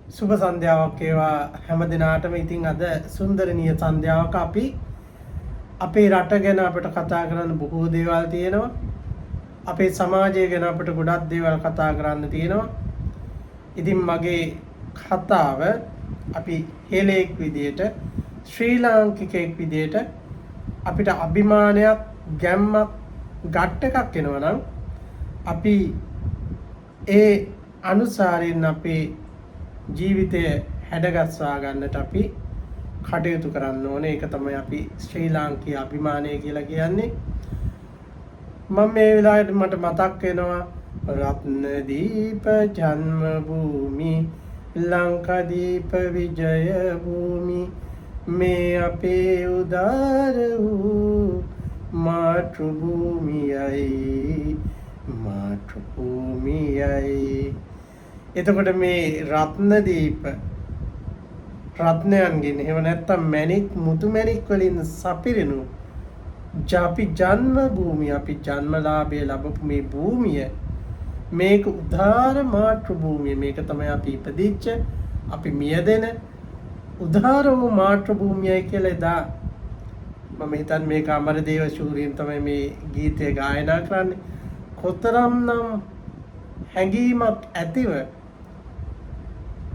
සුබ සන්ධ්‍යාවක් වේවා හැම දිනාටම. ඉතින් අද සුන්දරනීය සන්ධ්‍යාවක අපි අපේ රට ගැන අපිට කතා කරන්න බොහෝ දේවල් තියෙනවා. අපේ සමාජය ගැන අපිට ගොඩක් දේවල් කතා කරන්න තියෙනවා. ඉතින් මගේ කතාව අපි හෙළෙක් විදියට ශ්‍රී ලාංකිකයෙක් විදියට අපිට අභිමානයක් ගැම්මක් ගට් එකක් එනවා නම් අපි ඒ අනුසාරයෙන් අපේ ජීවිතය හැඩගස්වා ගන්නට අපි කටයුතු කරන්න ඕනේ. ඒක තමයි අපි ශ්‍රී ලාංකීය අභිමානය කියලා කියන්නේ. මම මේ වෙලාවට මට මතක් වෙනවා රත්නදීප ජන්ම භූමි ලංකාදීප විජය භූමි මේ අපේ උදාර වූ මාතෘ භූමියයි මාතෘ භූමියයි. එතකොට මේ රත්නදීප රත්නයන්ගෙන් එහෙම නැත්නම් මැණික් මුතු මැණික් වලින් සපිරෙනු අපි ජන්ම භූමිය අපි ජන්මලාභය ලැබපු මේ භූමිය මේක උදාර මාතෘ භූමිය. මේක තමයි අපි ඉපදිච්ච අපි මියදෙන උදාර වූ මාතෘ භූමියයි කියලා එදා මම හිතන්නේ මේක අමරදේව ශූරියන් තමයි මේ ගීතය ගායනා කරන්නේ. කොතරම්නම් හැඟීමක් ඇතිව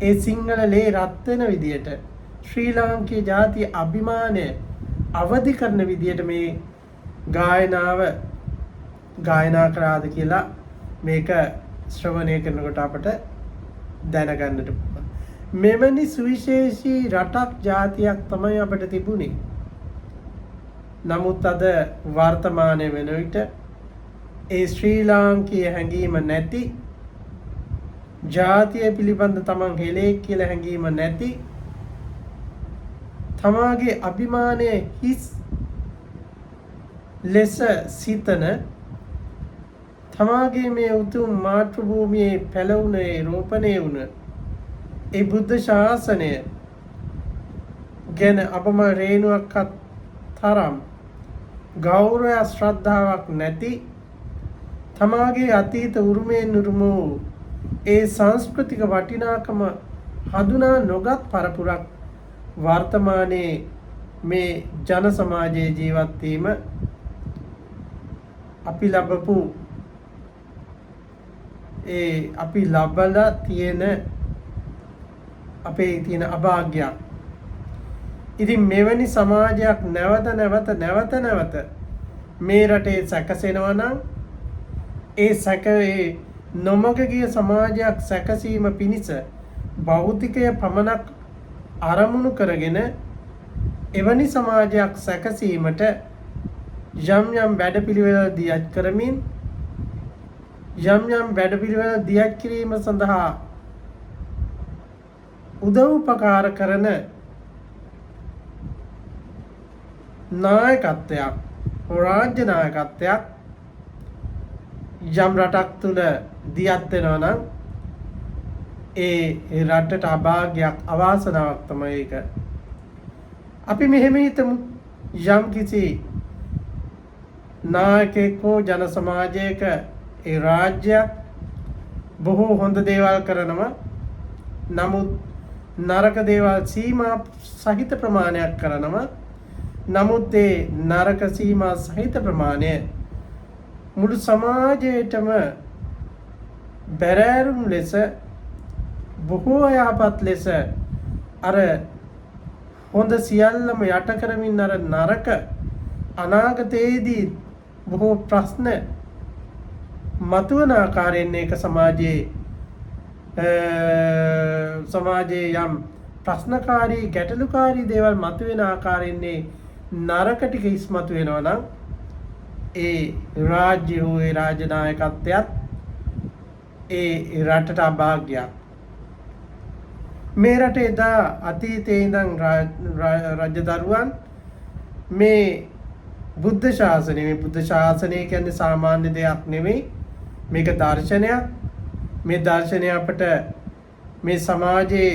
ඒ සිංහල ලේ රත් වෙන විදියට ශ්‍රී ලාංකීය ජාතිය අභිමානය අවදි කරන විදියට මේ ගායනාව ගායනා කරාද කියලා මේක ශ්‍රවණය කරනකොට අපට දැනගන්නට පුළුවන්. මෙවැනි සුවිශේෂී රටක් ජාතියක් තමයි අපිට තිබුණේ. නමුත් අද වර්තමානයේ වෙන විට ඒ ශ්‍රී ලාංකීය හැඟීම නැති ජාතිය පිළිබඳ තමන් හෙළෙක් කියලා හැඟීම නැති තමාගේ අභිමානය හිස් ලෙස සිතන තමාගේ මේ උතුම් මාතෘ භූමියේ පැලවුණ රෝපණය වුණ ඒ බුද්ධ ශාසනය ගැන අපම රේණුවක්වත් තරම් ගෞරව ශ්‍රද්ධාවක් නැති තමාගේ අතීත උරුමයෙන් උරුම වූ ඒ සංස්කෘතික වටිනාකම හඳුනා නොගත් පරපුරක් වර්තමානයේ මේ ජන සමාජයේ ජීවත් වීම අපි ලැබපු ඒ අපි ලබලා තියෙන අපේ තියෙන අභාග්‍යයක්. ඉතින් මෙවැනි සමාජයක් නැවත මේ රටේ සැකසෙනවා නම් ඒ සැකේ නොමග ගිය සමාජයක් සැකසීම පිණිස භෞතිකය පමණක් අරමුණු කරගෙන එවැනි සමාජයක් සැකසීමට යම් වැඩපිළිවෙළ දියත් කරමින් යම් වැඩපිළිවෙළ දියත් කිරීම සඳහා උදව් උපකාර කරන නායකත්වයක් රාජ්‍ය නායකත්වයක් යම් රටක් තුළ දියත් වෙනවා නම් ඒ රටට අභාග්‍යයක් අවාසනාවක් තමයි ඒක. අපි මෙහෙම හිතමු යම් කිසි නායකයෙක් හෝ ජන සමාජයක ඒ රාජ්‍යයක් බොහෝ හොඳ දේවල් කරනවා. නමුත් නරක දේවල් සීමා සහිත ප්‍රමාණයක් කරනවා. නමුත් ඒ නරක සීමා සහිත ප්‍රමාණය මුළු සමාජයටම බැරෑරුම් ලෙස බොහෝ යහපත් ලෙස අර හොඳ සියල්ලම යට කරමින් අර නරක අනාගතයේදී බොහෝ ප්‍රශ්න මතුවන ආකාරයෙන් ඒක සමාජයේ යම් ප්‍රශ්නකාරී ගැටලුකාරී දේවල් මතුවෙන ආකාරයෙන් නරක ටික ඉස්මතු වෙනවා නම් ඒ රාජ්‍ය හෝ ඒ රාජ්‍ය නායකත්වයත් ඒ රටට අභාග්‍යයක්. මේ රටේ එදා අතීතයේ ඉඳන් රජදරුවන් මේ බුද්ධ ශාසනය මේ බුද්ධ ශාසනය කියන්නේ සාමාන්‍ය දෙයක් නෙවෙයි. මේක දර්ශනයක්. මේ දර්ශනය අපට මේ සමාජයේ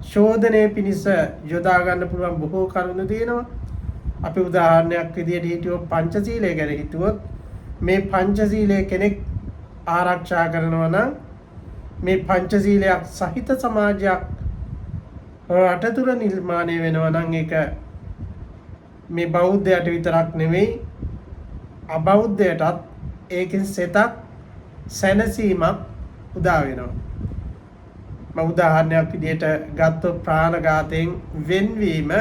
ශෝධනය පිණිස යොදා ගන්න පුළුවන් බොහෝ කරුණු තියෙනවා. අපි උදාහරණයක් විදියට හිටියොත් පංචශීලය ගැන හිතුවොත් මේ පංචශීලය කෙනෙක් ආරක්ෂා කරනවා නම් මේ පංචශීලයක් සහිත සමාජයක් රට තුර නිර්මාණය වෙනවා නම් ඒක මේ බෞද්ධයට විතරක් නෙවෙයි අබෞද්ධයටත් ඒකෙන් සෙතක් සැනසීමක් උදා වෙනවා. මම උදාහරණයක් විදිහට ගත්තොත් ප්‍රාණඝාතයෙන් වෙන්වීම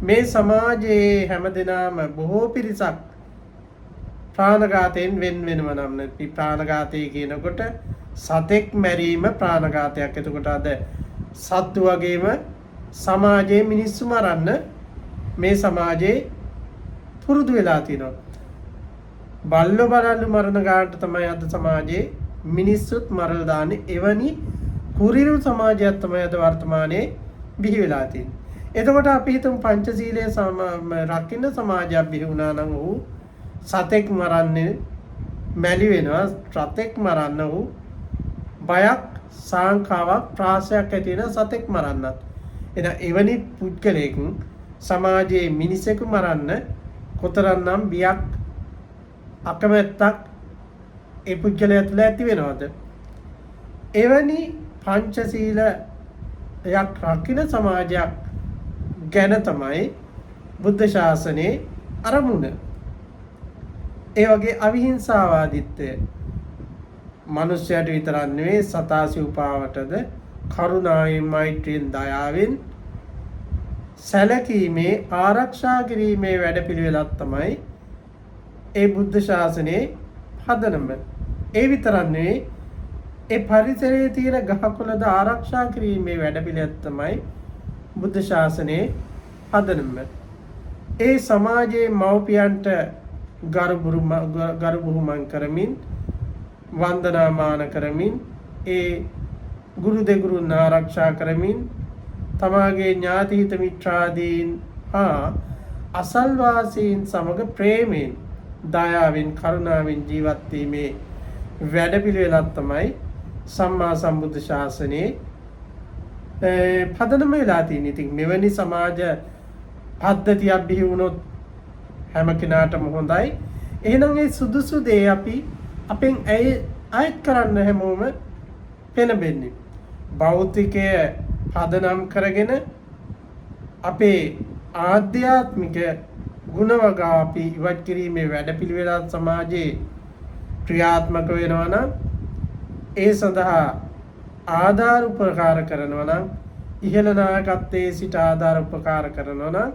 මේ සමාජයේ හැමදෙනාම බොහෝ පිරිසක් ප්‍රාණඝාතයෙන් වෙන් වෙනවා නම් ප්‍රාණඝාතය කියනකොට සතෙක් මැරීම ප්‍රාණඝාතයක්. එතකොට අද සත්තු වගේම සමාජයේ මිනිස්සු මරන්න මේ සමාජයේ පුරුදු වෙලා තිනවා. බල්ලෝ බලල්ලු මරණ ගානට තමයි අද සමාජයේ මිනිස්සුත් මරලා දාන්නේ. එවැනි කුරිරු සමාජයක් තමයි අද වර්තමානයේ බිහි වෙලා තියෙන්නේ. එතකොට අපි හිතමු පංචශීලයේ රකින්න සමාජයක් බිහි වුණා නම් ඔහු සතෙක් මරන්නේ මැලි වෙනවා. සතෙක් මරන්න ඔහු බයක් සාංකාවක් ප්‍රාසයක් ඇති වෙන සතෙක් මරන්නත්. එහෙනම් එවැනි පුද්ගලයෙක් සමාජයේ මිනිසෙකු මරන්න කොතරම්නම් බියක් අකමැත්තක් ඒ පුද්ගලයා තුළ ඇති වෙනවද? එවැනි පංචශීලයක් රකින්න සමාජයක් ගැන තමයි බුද්ධ ශාසනයේ අරමුණ. ඒ වගේ අවිහිංසාවාදීත්වය මනුෂ්‍යයට විතරක් නෙවෙයි සතා සිව්පාවටද කරුණාවෙන් මෛත්‍රියෙන් දයාවෙන් සැලකීමේ ආරක්ෂා කිරීමේ වැඩපිළිවෙලක් තමයි ඒ බුද්ධ ශාසනයේ පදනම. ඒ විතරක් නෙවෙයි ඒ පරිසරයේ තියෙන ගහකොළද ආරක්ෂා කිරීමේ වැඩපිළිවෙලක් තමයි බුද්ධ ශාසනයේ පදනම. ඒ සමාජයේ මව්පියන්ට ගරු බුහුමන් කරමින් වන්දනාමාන කරමින් ඒ ගුරු දෙගුරුන් ආරක්ෂා කරමින් තමාගේ ඥාති හිත මිත්‍රාදීන් හා අසල්වාසීන් සමග ප්‍රේමයෙන් දයාවෙන් කරුණාවෙන් ජීවත් වීමේ වැඩපිළිවෙලක් තමයි සම්මා සම්බුද්ධ ශාසනයේ පදනම වෙලා තියෙන්නේ. ඉතින් මෙවැනි සමාජ පද්ධතියක් බිහි වුණොත් හැම කෙනාටම හොඳයි. එහෙනම් ඒ සුදුසු දේ අපි අපෙන් අයත් කරන්න හැමෝම පෙළඹෙන්නේ. භෞතිකය පදනම් කරගෙන අපේ ආධ්‍යාත්මික ගුණවගා අපි ඉවත් කිරීමේ වැඩපිළිවෙලක් සමාජයේ ක්‍රියාත්මක වෙනවා නම් ඒ සඳහා ආධාර උපකාර කරනවා නම් ඉහළ නායකත්වයේ සිට ආධාර උපකාර කරනවා නම්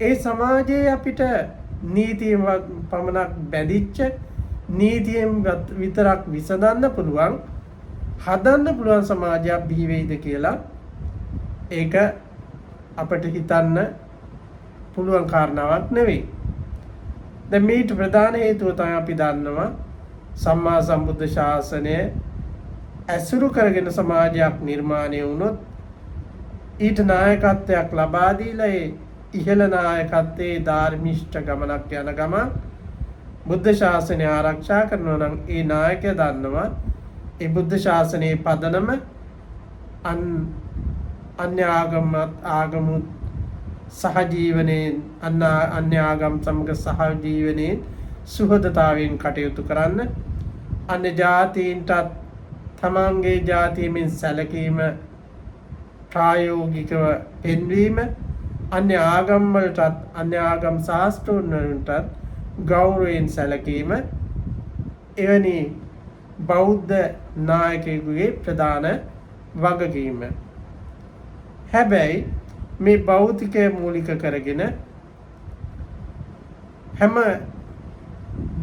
ඒ සමාජයේ අපිට නීතියෙන් පමණක් බැඳිච්ච නීතියෙන් විතරක් විසඳන්න පුළුවන් හදන්න පුළුවන් සමාජයක් බිහි වෙයිද කියලා ඒක අපිට හිතන්න පුළුවන් කාරණාවක් නෙවෙයි. දැන් මේට ප්‍රධාන හේතුව තමයි අපි දන්නවා සම්මා සම්බුද්ධ ශාසනය ඇසුරු කරගෙන සමාජයක් නිර්මාණය වුණොත් ඊට නායකත්වයක් ලබා දීලා ඒ ඉහළ නායකත්වයේ ධාර්මිෂ්ඨ ගමනක් යන ගමන් බුද්ධ ශාසනය ආරක්ෂා කරනවා නම් ඒ නායකයා දන්නවා ඒ බුද්ධ ශාසනයේ පදනම අන්‍ය ආගමුත් සහජීවනයෙන් අන්‍ය ආගම් සමග සහජීවනයෙන් සුහදතාවයෙන් කටයුතු කරන්න අන්‍ය ජාතීන්ටත් තමන්ගේ ජාතියමින් සැලකීම ප්‍රායෝගිකව පෙන්වීම අන්‍ය ආගම් වලටත් අන්‍ය ආගම් ශාස්ත්‍රඥයන්ටත් ගෞරවයෙන් සැලකීම එවැනි බෞද්ධ නායකයෙකුගේ ප්‍රධාන වගකීම. හැබැයි මේ භෞතිකය මූලික කරගෙන හැම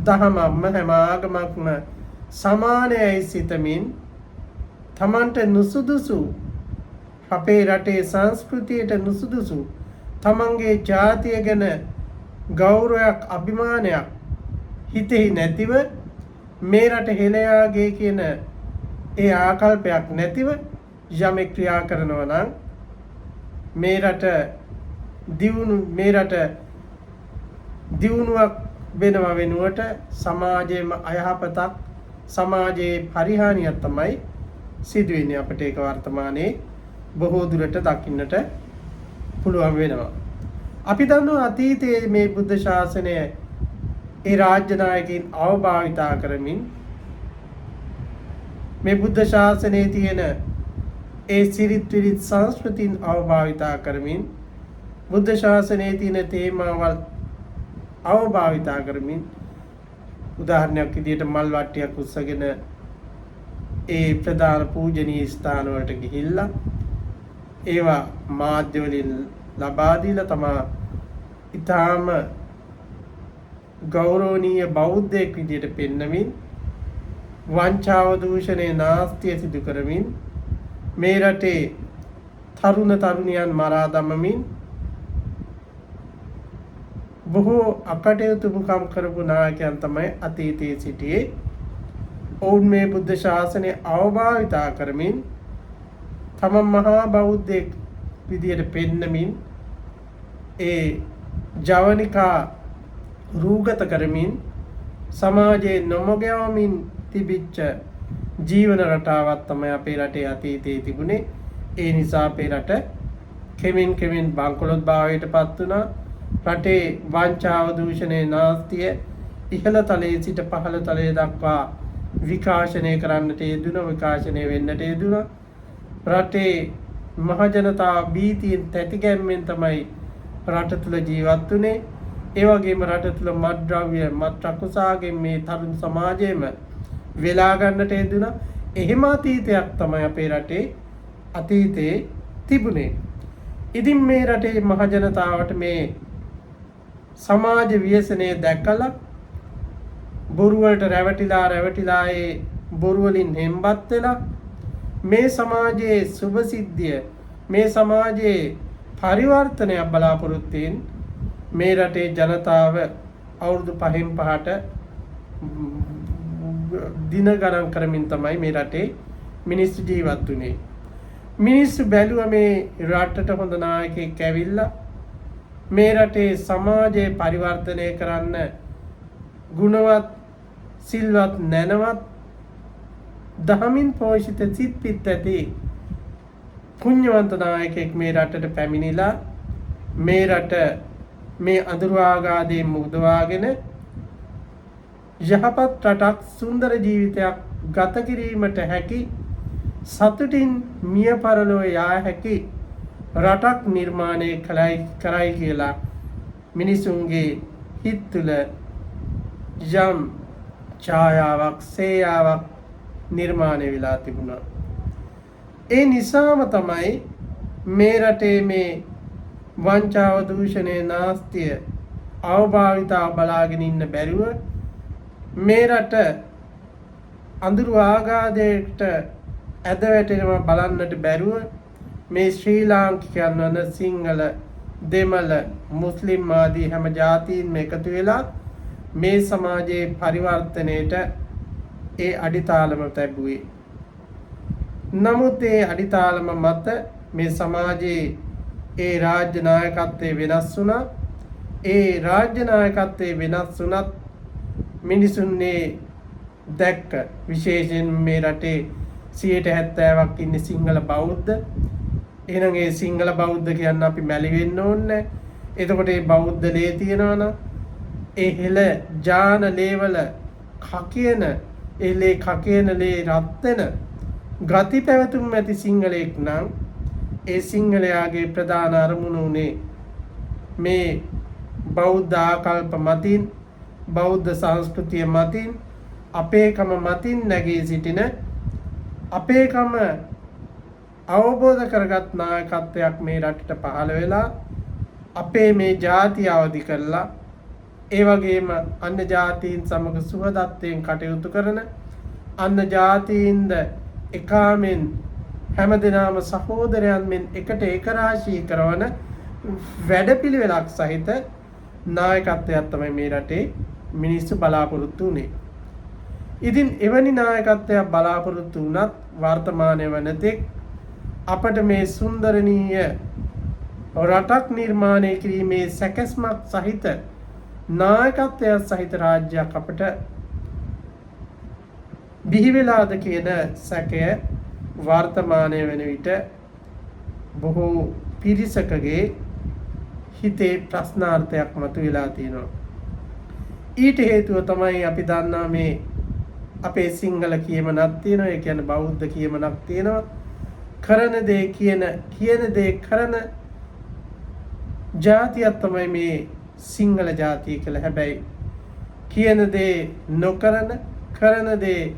දහමක්ම හැම ආගමක්ම සමානයි සිතමින් තමන්ට නුසුදුසු අපේ රටේ සංස්කෘතියට නුසුදුසු තමන්ගේ ජාතිය ගැන ගෞරවයක් අභිමානයක් හිතෙහි නැතිව මේ රට හෙළයාගේ කියන ඒ ආකල්පයක් නැතිව යමෙක් ක්‍රියා කරනවා නම් මේ රට දියුණුවක් වෙනව වෙනුවට සමාජයේම අයහපතක් සමාජයේ පරිහානියක් තමයි සිදුවෙන්නේ. අපිට ඒක වර්තමානයේ බොහෝ දුරට දකින්නට පුළුවන් වෙනවා. අපි දන්නවා අතීතයේ මේ බුද්ධ ශාසනය ඒ රාජ්‍ය නායකයින් අවභාවිතා කරමින් මේ බුද්ධ ශාසනයේ තියෙන ඒ සිරිත් විරිත් සංස්කෘතින් අවභාවිතා කරමින් බුද්ධ ශාසනයේ තියෙන තේමාවල් අවභාවිතා කරමින් උදාහරණයක් විදිහට මල් වට්ටියක් උස්සගෙන ඒ ප්‍රධාන පූජනීය ස්ථාන වලට ගිහිල්ලා ඒවා මාධ්‍ය වලින් ලබා දීලා තමා ඊටාම ගෞරවනීය බෞද්ධයෙක් විදිහට පෙන්නමින් වංචාව දූෂණේ නාස්තිය සිදු කරමින් මේ රටේ තරුණ තරුණියන් මරා දමමින් බොහෝ අකටයුතුකම් කරපු නායකයන් තමයි අතීතයේ සිටියේ. ඔවුන් මේ බුද්ධ ශාසනය අවභාවිතා කරමින් තම මහා බෞද්ධයෙක් විදියට පෙන්නමින් ඒ ජවනිකා රූගත කරමින් සමාජයේ නොමගයවමින් තිබිච්ච ජීවන රටාවක් තමයි අපේ රටේ අතීතයේ තිබුණේ. ඒ නිසා අපේ රට කෙමෙන් කෙමෙන් බංකොලොත් භාවයට පත් වුණා. රටේ වංචාව දූෂණේ නාස්තිය ඉහළ තලයේ සිට පහළ තලයේ දක්වා විකාශනය කරන්නට යෙදුණා, විකාශනය වෙන්නට යෙදුණා. රටේ මහජනතාව භීතියෙන් තැතිගැන්මෙන් තමයි රට තුළ ජීවත් වුණේ. ඒ වගේම රට තුළ මත්ද්‍රව්‍ය මත්කුසාගෙන් මේ තරුණ සමාජයේම වෙලා ගන්නට යෙදුණා. එහෙම අතීතයක් තමයි අපේ රටේ අතීතයේ තිබුණේ. ඉතින් මේ රටේ මහජනතාවට මේ සමාජ ව්‍යසනය දැකලා බොරු වලට රැවටිලා ඒ බොරු වලින් හෙම්බත් වෙලා මේ සමාජයේ සුභ සිද්ධිය, මේ සමාජයේ පරිවර්තනය බලාපොරොත්තුෙන් මේ රටේ ජනතාව අවුරුදු 5න් 5ට දින ගණන් කරමින් තමයි මේ රටේ මිනිස්සු ජීවත් වුණේ. මිනිස්සු බැලුවා මේ රටට හොඳ නායකයෙක් ඇවිල්ලා මේ රටේ සමාජය පරිවර්තනය කරන්න ගුණවත්, සිල්වත්, නැනවත්, දහමින් පෝෂිත සිත් පිත් ඇති පුණ්‍යවන්ත නායකයෙක් මේ රටට පැමිණිලා මේ රට මේ අඳුරු ආගාදයෙන් මුදවාගෙන යහපත් රටක්, සුන්දර ජීවිතයක් ගත කිරීමට හැකි, සතුටින් මිය පරලොව යා හැකි රටක් නිර්මාණය කරයි කියලා මිනිසුන්ගේ හිත් තුළ යම් ඡායාවක්, සේයාවක් නිර්මාණය වෙලා තිබුණා. ඒ නිසාම තමයි මේ රටේ මේ වංචාව දූෂණේ නාස්තිය අවභාවිතාව බලාගෙන ඉන්න බැරිව මේ රට අඳුරු ආගාදයට ඇද වැටෙනවා බලන්නට බැරුව මේ ශ්‍රී ලාංකිකයන් වන සිංහල, දෙමළ, මුස්ලිම් ආදී හැම ජාතීන්ම එකතු වෙලා මේ සමාජයේ පරිවර්තනයට ඒ අඩිතාලම තැබුවේ. නමුත් ඒ අඩිතාලම මත මේ සමාජයේ ඒ රාජ්‍ය නායකත්වයේ වෙනස් වුණා. ඒ රාජ්‍ය නායකත්වයේ වෙනස් වුණත් මිනිසුන්නේ දැක්ක, විශේෂයෙන් මේ රටේ 70%ක් ඉන්නේ සිංහල බෞද්ධ. එහෙනම් ඒ සිංහල බෞද්ධ කියන්න අපි මැලි වෙන්න ඕනේ. එතකොට මේ බෞද්ධ ලේ තියනවා නම් ඒ හෙළ ජාන ලේවල කකියන එලේ කකියන ලේ රත් වෙන ගති පැවතුම් ඇති සිංහලෙක් නම් ඒ සිංහලයාගේ ප්‍රධාන අරමුණ උනේ මේ බෞද්ධ ආකල්ප මතින්, බෞද්ධ සංස්කෘතිය මතින්, අපේකම මතින් නැගී සිටින, අපේකම අවබෝධ කරගත් නායකත්වයක් මේ රටට පහළ වෙලා අපේ මේ ජාතිය අවදි කරලා ඒ වගේම අන්‍ය ජාතීන් සමග සුහදත්වයෙන් කටයුතු කරන, අන්‍ය ජාතීන්ද එකාමෙන් හැමදෙනාම සහෝදරයන් මෙන් එකට ඒකරාශී කරවන වැඩපිළිවෙලක් සහිත නායකත්වයක් තමයි මේ රටේ මිනිස්සු බලාපොරොත්තු වුණේ. ඉතින් එවැනි නායකත්වයක් බලාපොරොත්තු වුණත් වර්තමානයේ වනතෙක් අපට මේ සුන්දරනීය රටක් නිර්මාණය කිරීමේ සැකස්මක් සහිත නායකත්වයක් සහිත රාජ්‍යයක් අපට බිහි වෙලාද කියන සැකය වර්තමානයේ වෙන විට බොහෝ පිරිසකගේ හිතේ ප්‍රශ්නාර්ථයක් මතුවලා තියෙනවා. ඊට හේතුව තමයි අපි දන්නා මේ අපේ සිංහල කියමනක් තියෙනවා. ඒ කියන්නේ බෞද්ධ කියමනක් තියෙනවා. කරන දේ කියන දේ කරන ජාතියක් තමයි මේ සිංහල ජාතිය කියලා. හැබැයි කියන දේ නොකරන, කරන දේ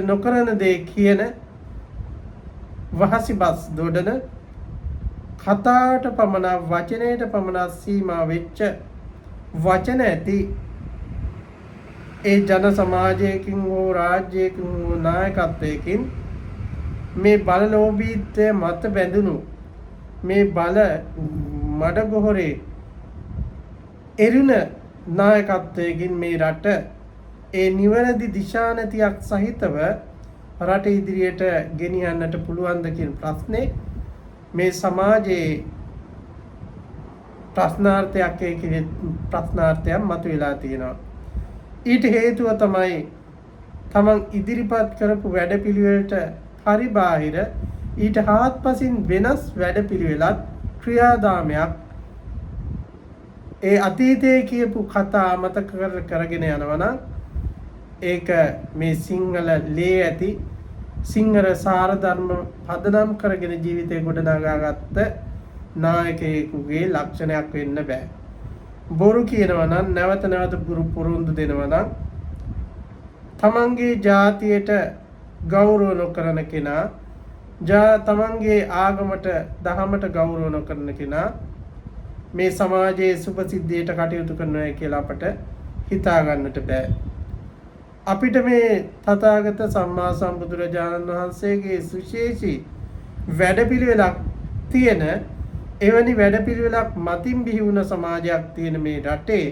නොකරන දේ කියන වහසිබස් දොඩන කතාවට පමණක් වචනයට පමණක් සීමා වෙච්ච වචන ඇති ඒ ජන සමාජයකින් හෝ රාජ්‍යයකින් හෝ නායකත්වයකින් මේ බලලෝභීත්වය මත බැඳුණු මේ බල මඩගොහරේ එරුණ නායකත්වයකින් මේ රට ඒ නිවැරදි දිශානතියක් සහිතව රට ඉදිරියට ගෙනියන්නට පුළුවන්ද කියන ප්‍රශ්නේ මේ සමාජයේ ප්‍රශ්නාර්ථයක් මතුවලා තියෙනවා. ඊට හේතුව තමයි තමන් ඉදිරිපත් කරපු වැඩපිළිවෙලට පරිබාහිර ඊට හාත්පසින් වෙනස් වැඩපිළිවෙලක් ක්‍රියාදාමයක් ඒ අතීතයේ කියපු කතා අමතක කරගෙන යනවා නම් ඒක මේ සිංහල ලේ ඇති සිංහල සාරධර්ම පදනම් කරගෙන ජීවිතය ගොඩනගාගත්ත නායකයෙකුගේ ලක්ෂණයක් වෙන්න බෑ. බොරු කියනවා නම් නැවත නැවත පුරුදු දෙනවා නම් තමන්ගේ ජාතියට ගෞරව නොකරන කෙනා, තමන්ගේ ආගමට දහමට ගෞරව නොකරන කෙනා මේ සමාජයේ සුභසිද්ධියට කටයුතු කරනවා කියලා අපට හිතා ගන්නට බෑ. අපිට මේ තථාගත සම්මා සම්බුදුරජාණන් වහන්සේගේ සුවිශේෂී වැඩපිළිවෙලක් තියෙන එවැනි වැඩපිළිවෙලක් මතින් බිහි වුණ සමාජයක් තියෙන මේ රටේ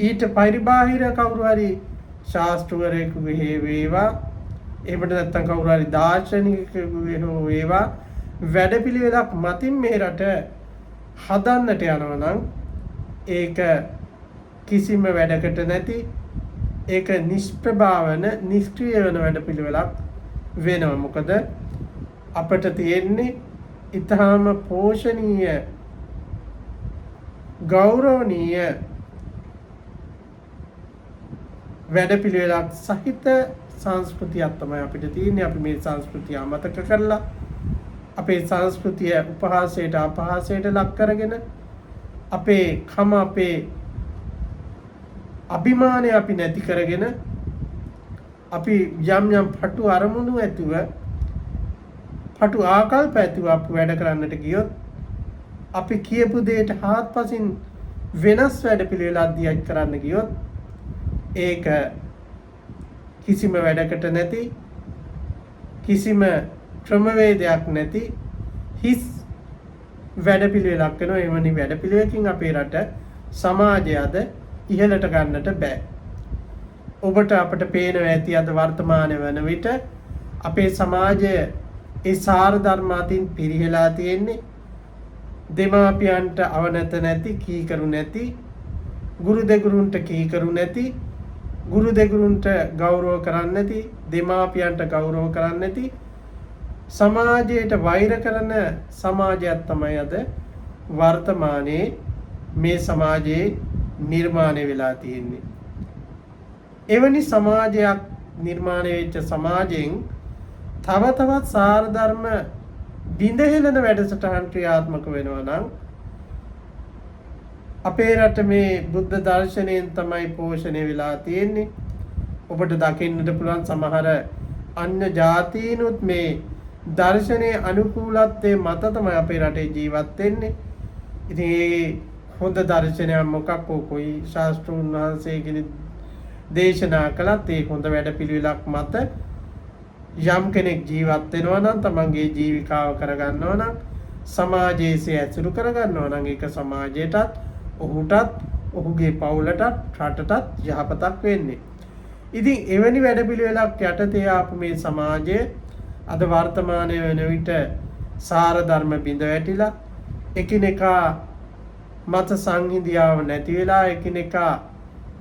ඊට පරිබාහිර කවුරු හරි ශාස්ත්‍රවරයෙකුගේ වේවා එහෙම නැත්නම් කවුරු හරි දාර්ශනිකයෙකුගේ වේවා වැඩපිළිවෙලක් මතින් මේ රට හදන්නට යනවා නම් ඒක කිසිම වැඩකට නැති ඒක නිෂ්ප්‍රභාවන නිෂ්ක්‍රීය වෙන වැඩපිළිවෙලක් වෙනවා. මොකද අපිට තියෙන්නේ ඊටාම පෝෂණීය ගෞරවනීය වැඩපිළිවෙලක් සහිත සංස්කෘතියක් තමයි අපිට තියෙන්නේ. අපි මේ සංස්කෘතිය අමතක කරලා අපේ සංස්කෘතිය උපහාසයට අපහාසයට ලක් කරගෙන අපේ කම අපේ අභිමානය අපි නැති කරගෙන අපි යම් පටු අරමුණු ඇතුව පටු ආකල්ප ඇතුව අපි වැඩ කරන්නට ගියොත් අපි කියපු දෙයට හාත්පසින් වෙනස් වැඩපිළිවෙලක් දියත් කරන්න ගියොත් ඒක කිසිම වැඩකට නැති කිසිම ක්‍රමවේදයක් නැති හිස් වැඩපිළිවෙලක් වෙනවා. එවැනි වැඩපිළිවෙලකින් අපේ රට සමාජය අද ඉහළට ගන්නට බෑ. ඔබට අපට පේනවා ඇති අද වර්තමාන වන විට අපේ සමාජය ඒ සාර ධර්ම අතින් පිරිහෙලා තියෙන්නේ. දෙමාපියන්ට අවනත නැති, කීකරු නැති, ගුරු දෙගුරුන්ට කීකරු නැති, ගුරු දෙගුරුන්ට ගෞරව කරන්නේ නැති, දෙමාපියන්ට ගෞරව කරන්නේ නැති සමාජයට වෛර කරන සමාජයක් තමයි අද වර්තමානයේ මේ සමාජයේ නිර්මාණය වෙලා තියෙන්නේ. එවැනි සමාජයක් නිර්මාණය වෙච්ච සමාජයෙන් තව තවත් සාර ධර්ම බිඳහෙළන වැඩසටහන් ක්‍රියාත්මක වෙනවා නම් අපේ රට මේ බුද්ධ දර්ශනයෙන් තමයි පෝෂණය වෙලා තියෙන්නේ. ඔබට දකින්නට පුළුවන් සමහර අන්‍ය ජාතීනුත් මේ දර්ශනයේ අනුකූලත්වයේ මත තමයි අපේ රටේ ජීවත් වෙන්නේ. ඉතින් ඒ හොඳ දර්ශනයක් මොකක් කොයි ශාස්ත්‍රඥ වහන්සේ කෙනෙක් දේශනා කළත් ඒ හොඳ වැඩපිළිවෙලක් මත යම් කෙනෙක් ජීවත් වෙනවා නම් තමන්ගේ ජීවිකාව කරගන්නවා නම් සමාජයේ ඇසුරු කරගන්නවා නම් ඒක සමාජයටත් ඔහුටත් ඔහුගේ පවුලටත් රටටත් යහපතක් වෙන්නේ. ඉතින් එවැනි වැඩපිළිවෙලක් යටතේ ආපු මේ සමාජය අද වර්තමානයේ වෙන විට සාර ධර්ම බිඳ වැටිලා එකිනෙකා මත සංහිඳියාව නැති වෙලා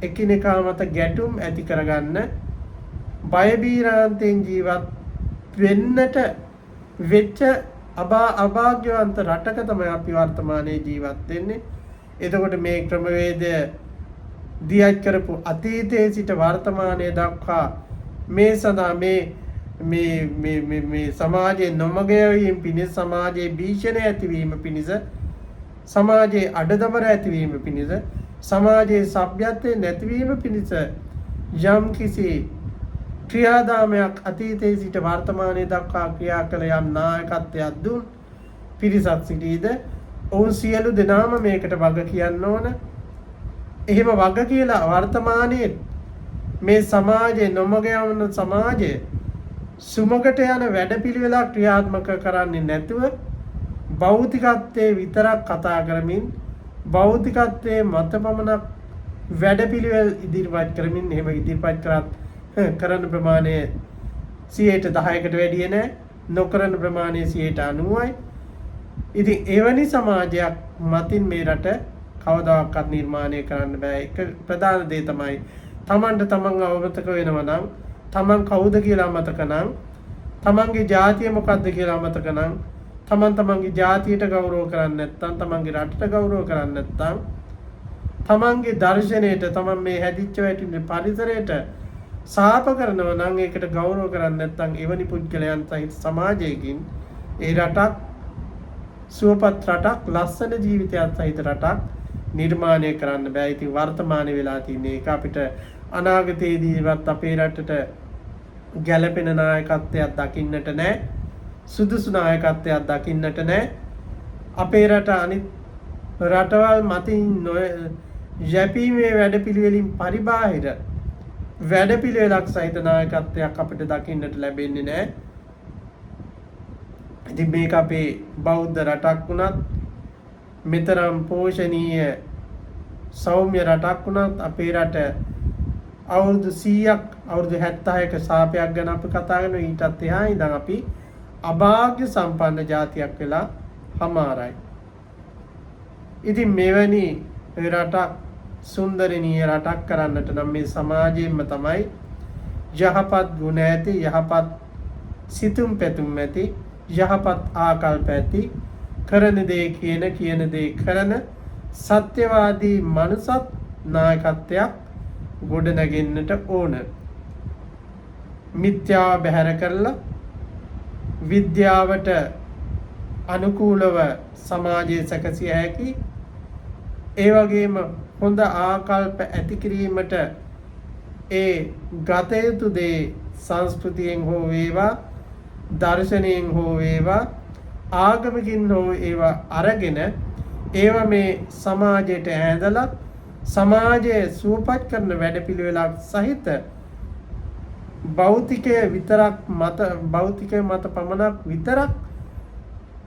එකිනෙකා මත ගැටුම් ඇති කරගන්න බය බීරාන්තෙන් ජීවත් වෙන්නට වෙච්ච අභාග්‍යවන්ත රටක තමයි අපි වර්තමානයේ ජීවත් වෙන්නේ. එතකොට මේ ක්‍රමවේදය දියත් කරපු අතීතයේ සිට වර්තමානයේ දක්වා මේ සඳහා මේ සමාජයේ නොමග යැවීම පිණිස සමාජයේ භීෂණ ඇතිවීම පිණිස සමාජයේ අඩදබර ඇතිවීම පිණිස සමාජයේ සભ્યත්වයේ නැතිවීම පිණිස යම් කිසි ක්‍රියාදාමයක් අතීතයේ සිට වර්තමානයේ දක්වා ක්‍රියා කළ යම් නායකත්වයක් දුන් පිරිසක් සිටීද ඔවුන් සියලු දෙනාම මේකට වග කියන්න ඕන. එහෙම වග කියලා වර්තමානයේ මේ සමාජයේ නොමග යවන සමාජයේ සුමකට යන වැඩපිළිවෙලක් ක්‍රියාත්මක කරන්නේ නැතුව භෞතිකත්වයේ විතරක් කතා කරමින් භෞතිකත්වයේ මත පමණක් වැඩපිළිවෙල් ඉදිරිපත් කරමින් එහෙම ඉදිරිපත් කරන ප්‍රමාණය 10%කට වැඩිය නැහැ. නොකරන ප්‍රමාණය 90%යි. ඉතින් එවැනි සමාජයක් මතින් මේ රට කවදාකවත් නිර්මාණය කරන්න බෑ. එක ප්‍රධාන දේ තමයි තමන්ට තමන් අවබෝධක වෙනවා නම් තමන් කවුද කියලා මතක නම් තමන්ගේ ජාතිය මොකක්ද කියලා මතක නම් තමන්ගේ ජාතියට ගෞරව කරන්නේ නැත්නම් තමන්ගේ රටට ගෞරව කරන්නේ නැත්නම් තමන්ගේ දර්ශනයට තමන් මේ හැදිච්ච වැටිච්ච පරිසරයට සාප කරනවා නම් ඒකට ගෞරව කරන්නේ නැත්නම් එවැනි පුද්ගලයන් සහිත සමාජයකින් ඒ රටක් සුවපත් රටක් ලස්සන ජීවිතයක් සහිත රටක් නිර්මාණය කරන්න බෑ. ඉතින් වර්තමානයේ වෙලා තියෙන එක අපිට අනාගතයේදීවත් අපේ රටට ගැළපෙන නායකත්වයක් දකින්නට නැහැ. සුදුසු නායකත්වයක් දකින්නට නැහැ. අපේ රට අනිත් රටවල් මතින් යැපීමේ වැඩපිළිවෙලින් පරිබාහිර වැඩපිළිවෙලක් සහිත නායකත්වයක් අපිට දකින්නට ලැබෙන්නේ නැහැ. ඉතින් මේක අපේ බෞද්ධ රටක් වුණත් මෙතරම් පෝෂණීය සෞම්‍ය රටක් වුණත් අපේ රට අවුරුදු 100ක් අවුරුදු 76ක සාපයක් ගැන අපි කතා කරනවා. ඊටත් එහා ඉඳන් අපි අභාග්‍ය සම්පන්න ජාතියක් වෙලා හමාරයි. ඉතින් මෙවැනි රටක් සුන්දරණීය රටක් කරන්නට නම් මේ සමාජයෙන්ම තමයි යහපත් ගුණ ඇති යහපත් සිතුම් පැතුම් ඇති යහපත් ආකල්ප ඇති කරන දේ කියන දේ කරන සත්‍යවාදී මනසත් නායකත්වයක් ගොඩ නැගෙන්නට ඕන. මිත්‍යාව බැහැර කරලා විද්‍යාවට අනුකූලව සමාජයේ සැකසිය හැකි ඒ වගේම හොඳ ආකල්ප ඇති කිරීමට ඒ ගත යුතු දේ සංස්කෘතියෙන් හෝ වේවා දර්ශනයෙන් හෝ වේවා ආගමකින් හෝ ඒවා අරගෙන ඒවා මේ සමාජයට ඇඳලා සමාජයේ සුවපත් කරන වැඩපිළිවෙලක් සහිත භෞතිකයේ මත පමණක් විතරක්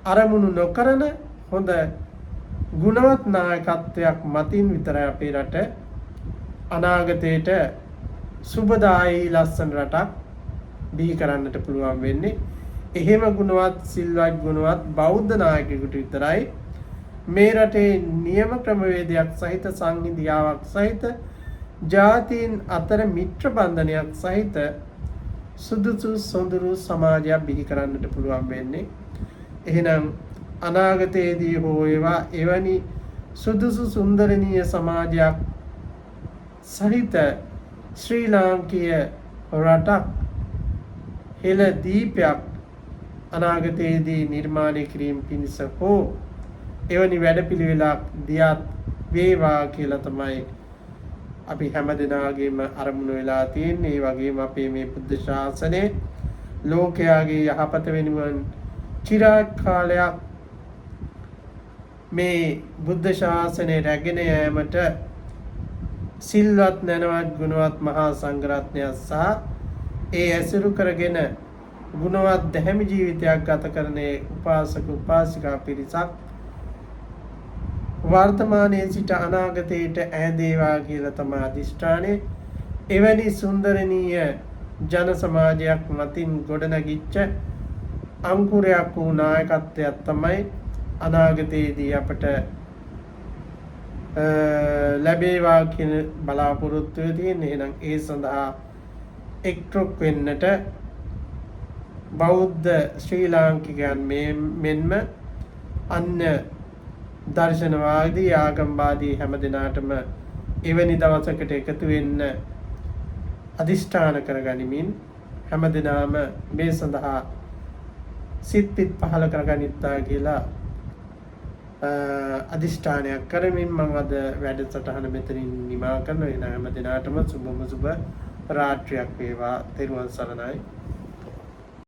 අරමුණු නොකරන හොඳ ගුණවත් නායකත්වයක් මතින් විතරයි අපේ රට අනාගතයට සුබදායී ලස්සන රටක් බිහි කරන්නට පුළුවන් වෙන්නේ. එහෙම ගුණවත් සිල්වත් ගුණවත් බෞද්ධ නායකයෙකුට විතරයි මේ රටේ නියම ක්‍රමවේදයක් සහිත සංහිඳියාවක් සහිත ජාතීන් අතර මිත්‍ර බන්ධනයක් සහිත සුදුසු සොඳුරු සමාජයක් බිහි කරන්නට පුළුවන් වෙන්නේ. එහෙනම් අනාගතයේදී හෝ ඒවා එවැනි සුදුසු සුන්දරණීය සමාජයක් සහිත ශ්‍රී ලාංකීය රටක් හෙළ දීපයක් අනාගතයේදී නිර්මාණය කිරීම පිණිස හෝ එවැනි වැඩපිළිවෙලක් දියත් වේවා කියලා තමයි අපි හැමදෙනාගේම අරමුණ වෙලා තියෙන්නේ. ඒ වගේම අපේ මේ බුද්ධ ශාසනය ලෝකයාගේ යහපත වෙනුවෙන් චිරාත් කාලයක් මේ බුද්ධ ශාසනය රැගෙන යාමට සිල්වත් නැනවත් ගුණවත් මහා සංඝරත්නය සහ ඒ ඇසුරු කරගෙන ගුණවත් දැහැමි ජීවිතයක් ගත කරන උපාසක උපාසිකා පිරිසක් වර්තමානයේ සිට අනාගතයට ඈදේවා කියලා තමයි අදිෂ්ඨානය. එවැනි සුන්දරණීය ජන සමාජයක් මතින් ගොඩනැගිච්ච අංකුරයක් වූ නායකත්වයක් තමයි අනාගතයේදී අපට ලැබේවා කියන බලාපොරොත්තුව තියෙන්නේ. එහෙනම් ඒ සඳහා එක්රොක් වෙන්නට බෞද්ධ ශ්‍රී ලාංකිකයන් මෙන්ම අන්‍ය දර්ශනවාදී ආගම්වාදී හැම දිනාටම එවැනි දවසකට එකතු වෙන්න අදිෂ්ඨාන කරගනිමින් හැමදෙනාම මේ සඳහා සිත් පිත් පහළ කරගනිත්තා කියලා අදිෂ්ඨානයක් කරමින් මම අද වැඩසටහන මෙතනින් නිමා කරනවා. එන හැම දිනාටම සුබම සුබ රාත්‍රියක් වේවා. තෙරුවන් සරණයි.